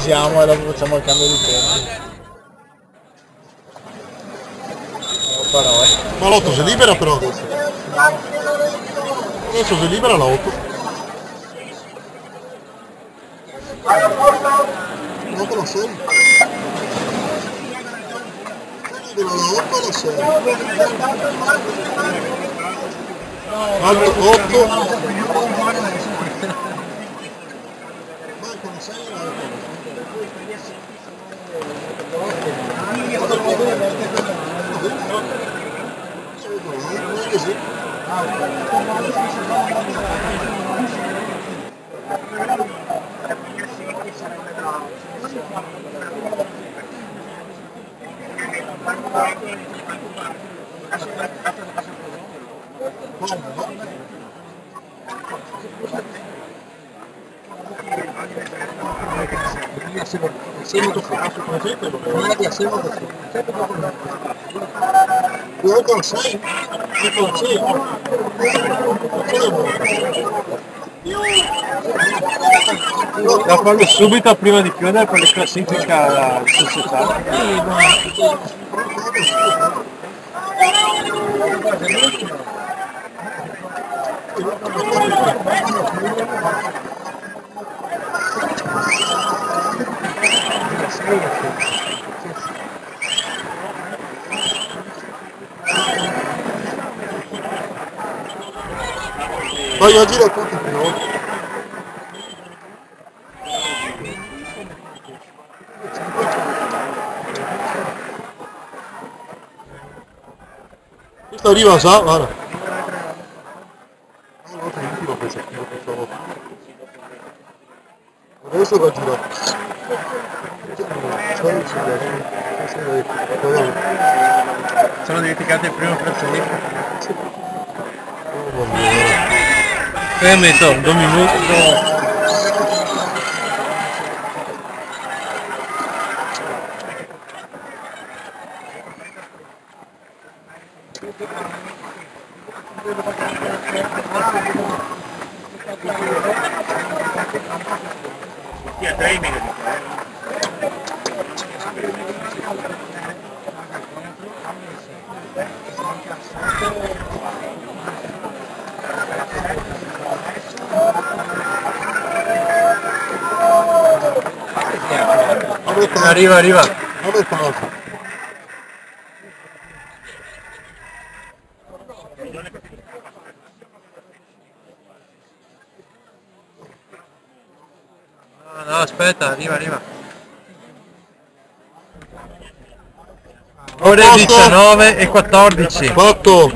avvisiamo e dopo facciamo il cambio di tempo. Ma l'8 si libera però adesso. Adesso si libera la 8. Non te la 6. La 8 o la 6? Alto 8. Manco la 6 e la La fanno subito prima di chiudere per le classifica società. Vai a girare tutti però. Questo arriva, sa, guarda. Adesso va a girare. Sono dimenticati il primo classifica. Poi ho messo 2 minuti. Arriva. No, aspetta, arriva. Ore 19 e 14. Fatto.